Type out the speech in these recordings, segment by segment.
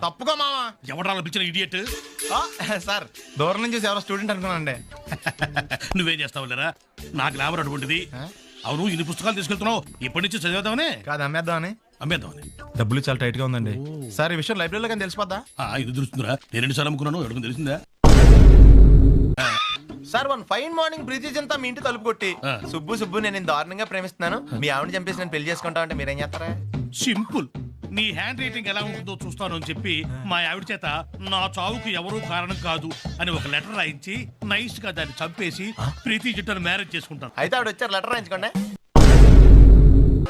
తప్పుకో మావా. ఎవడాల పిలిచిన ఇడియట్? సార్ దూరం నుంచి చూసి ఎవరో స్టూడెంట్ అనుకున్నానండి. నువ్వేం చేస్తావు లేరా? నా గ్లామర్ అటువంటిది. అవును, ఇన్ని పుస్తకాలు తీసుకెళ్తున్నావు, ఇప్పటి నుంచి చదివేద్దామని కాదు అమ్మేద్దామని. అమ్మేద్దామని. డబ్బులు చాలా టైట్ గా ఉందండి సార్. ఈ విషయం లైబ్రరీలో కానీ తెలిసిపోద్దా? ఇది తెలుస్తుందిరా. నేను 2 సార్లు అమ్ముకున్నాను, ఎవరికి తెలిసిందా? Sir one fine morning British అంతా మీ ఇంటి తలుపు కొట్టి సుబ్బు నేను దారుణంగా ప్రేమిస్తున్నాను, మీ ఆవిడ చంపేసి నేను పెళ్లి చేసుకుంటా అంటే మీరేం చేస్తారా? సింపుల్. నీ హ్యాండ్ రైటింగ్ ఎలా ఉంటుందో చూస్తాను అని చెప్పి మా ఆవిడ చేత నా చావుకు ఎవరూ కారణం కాదు అని ఒక లెటర్ రాయించి నైస్ గా దాన్ని చంపేసి ప్రీతి జట్టును మ్యారేజ్ చేసుకుంటాను. అయితే ఆవిడ వచ్చారు, లెటర్ రాయించుకోండి.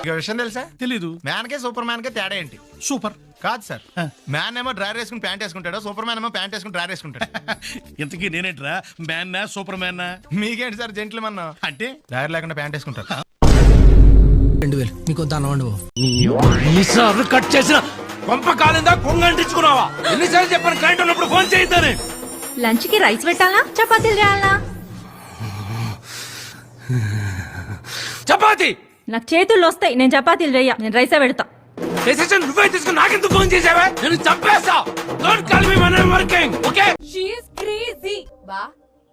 ఇక విషయం తెలుసా? తెలీదు. మ్యాన్ కే సూపర్ మ్యాన్ కే తేడా ఏంటి? సూపర్ కాదు సార్, మ్యాన్ ఏమో డ్రైవర్ వేసుకుని ప్యాంట్ వేసుకుంటాడు, సూపర్ మ్యాన్ ఏమో ప్యాంట్ వేసుకుని డ్రైవర్ వేసుకుంటాడు. ఇంతకీ నేనేంట్రా, మ్యాన్నా సూపర్ మ్యాన్నా? మీకేంటి సార్ జెంట్లు మన్నా అంటే డ్రైవర్ లేకుండా ప్యాంట్ వేసుకుంటారు. 2000 నీకు దానవండు ఈసారి కట్ చేసిన పంప కాలిందా కొంగంటించుకున్నావా? ఎన్నిసార్లు చెప్పాను కరెంట్ ఉన్నప్పుడు ఫోన్ చేయొద్దని. లంచ్ కి రైస్ పెట్టాలా చపాతీలు చేయాలా? చపాతి నాకు చేతుల్లో వస్తాయి, నేను చపాతీలు చెయ్య, నేను రైసే పెడతా. డెసిషన్ నువ్వే తీసుకుని నాకెందుకు ఫోన్ చేసావా? నేను చంపేస్తా. Don't call me when I'm working, okay? She is crazy. బా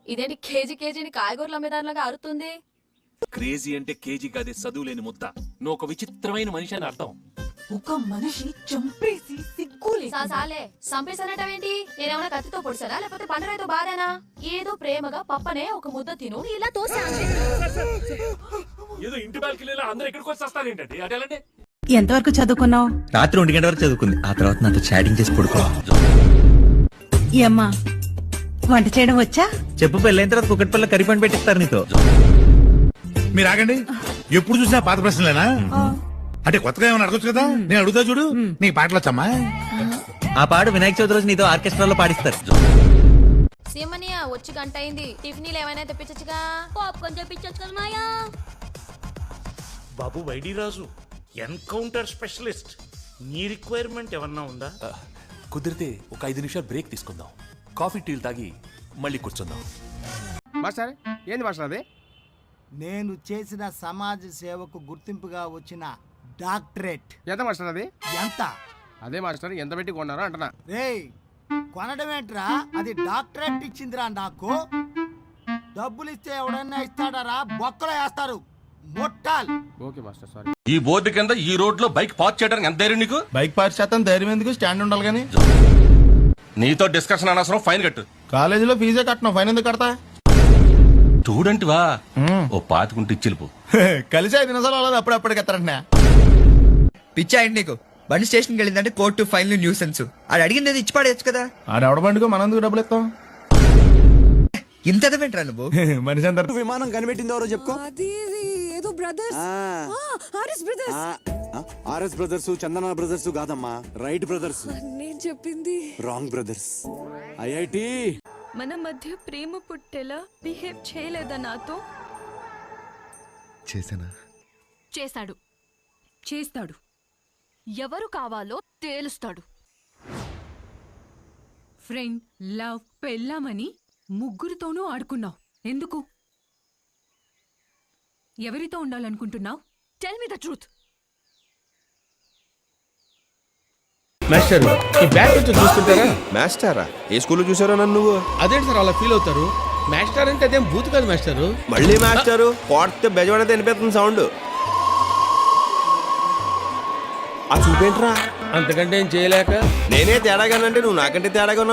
ఇదేంటి కేజీని కాయగూరల అమ్మేదానిలాగా అరుతుంది? క్రేజీ అంటే కేజీ కాదే, చదువులేని ముద్ద. నువ్వు ఒక విచిత్రమైన మనిషి అని అర్థం. ఒక మనిషి చంపేసి సిగ్గులే సాలే చంపేసానటవేంటి? నేనేమన్నా కత్తితో పొడిసానా లేకపోతే పండరాయితో బాధేనా? ఏదో ప్రేమగా పప్పనే ఒక ముద్ద తిను ఇలా తోసా. ఏదో ఇంటి బాల్కనీలో అందరూ ఎక్కడికి వచ్చి వస్తారేంటండి? అదేలంటే ఎంతవరకు చదువుకున్నావు? రాత్రి 1 గంట వరకు చదువుకుంది. ఆ తర్వాత నాతో చాటింగ్ చేసి పడుకో. ఈ అమ్మా వంట చేయడం వచ్చా? చెప్పు, పెళ్ళైన తర్వాత కుక్కటి పళ్ళ కర్రీ పండు పెట్టిస్తారు నీతో. మీరు ఆగండి. ఎప్పుడు చూసినా పాత ప్రశ్నలేనా? అంటే కొత్తగా ఏమైనా అడగచ్చు కదా. నేను అడుగుతా చూడు. నీకు పాటలు వచ్చమ్మా? ఆ పాడు వినాయక చవితి రోజు నీతో ఆర్కెస్ట్రాలో పాడిస్తారు. సీమనియా వచ్చి గంట అయింది, టిఫిన్లు ఏమైనా తెప్పించచ్చుగా? పాప్కార్న్ తెప్పించచ్చు కదా మాయా. బాబు వైడిరాజు ఎన్కౌంటర్ స్పెషలిస్ట్, నీ రిక్వైర్మెంట్ ఏమన్నా ఉందా? కుదిరితే ఒక 5 నిమిషాలు బ్రేక్ తీసుకుందాం, కాఫీ టీలు తాగి మళ్ళీ కూర్చుందాం. మాస్టర్ ఏంది మాస్టర్ అది? నేను చేసిన సమాజ సేవకు గుర్తింపుగా వచ్చిన డాక్టరేట్. ఎంత మాస్టర్ అది? ఎంత? అదే మాస్టర్, ఎంత పెట్టి కొన్నారో అంటున్నా. రేయ్ కొనడమేంట్రా, అది డాక్టరేట్ ఇచ్చిందిరా నాకు. డబ్బులు ఇస్తే ఎవడన్నా ఇస్తాడారా? బొక్కలో వేస్తారు మొట్టాల్. Okay master, sorry. ఈ బోర్డు కింద ఈ రోడ్ లో బైక్ పార్క్ చేయడానికి ఎంత ధైర్యం నీకు? బైక్ పార్క్ చేస్తాను, ధైర్యం ఎందుకు? స్టాండ్ ఉండాలి కానీ. నీతో డిస్కషన్ అనవసరం, ఫైన్ కట్టు. కాలేజీలో ఫీజే కట్టను, ఫైన్ ఎందుకు కడతా? స్టూడెంట్ వా, ఓ పాతికుంటే ఇచ్చిల్పు. కలిసి 5 నిమిషాలు అవ్వలేదు, అప్పుడప్పటికి ఎత్తారంటే. పిచ్చాయండి నీకు. బండి స్టేషన్కి వెళ్ళిందంటే కోర్టు, ఫైన్లు, న్యూసెన్స్. అది అడిగింది ఇచ్చి పాడేయచ్చు కదా. ఆడెవడ బండికో మనందుకు డబ్బులు ఇస్తాం. ఇంత ఎదవేంట్రా నువ్వు? మనిషి అందరు విమానం కనిపెట్టింది ఎవరో చెప్పుకో. ఏదో brothers, RS brothers. RS brothers, Chandana brothers కాదమ్మా, రైట్ బ్రదర్స్. నేను చెప్పింది రాంగ్ బ్రదర్స్. ఐఐటి. మన మధ్య ప్రేమ పుట్టేలా బిహేవ్ చేయలేదా నాతో? చేశాడు, చేస్తాడు. ఎవరు కావాలో తేలుస్తాడు. ఫ్రెండ్, లవ్, పెళ్ళామని ముగ్గురితోనూ ఆడుకున్నావు. ఎందుకు? ఎవరితో ఉండాలనుకుంటున్నావు? Tell me the truth. Master ఈ బ్యాగ్ కొంచెం చూస్తుంటారా? మాస్టారా? ఏ స్కూల్లో చూసారో నన్ను నువ్వు? అదేంటి సార్ అలా ఫీల్ అవుతారు? మాస్టర్ అంటే అదేం బూత్ కాదు మాస్టర్. మళ్ళీ మాస్టారు కొడితే బెజవాడైతే వినిపిస్తుంది సౌండ్. ఆ చూపేంట్రా? అంతకంటే ఏం చేయలేక నేనే తేడాగానంటే నువ్వు నాకంటే తేడాగా ఉన్నావు.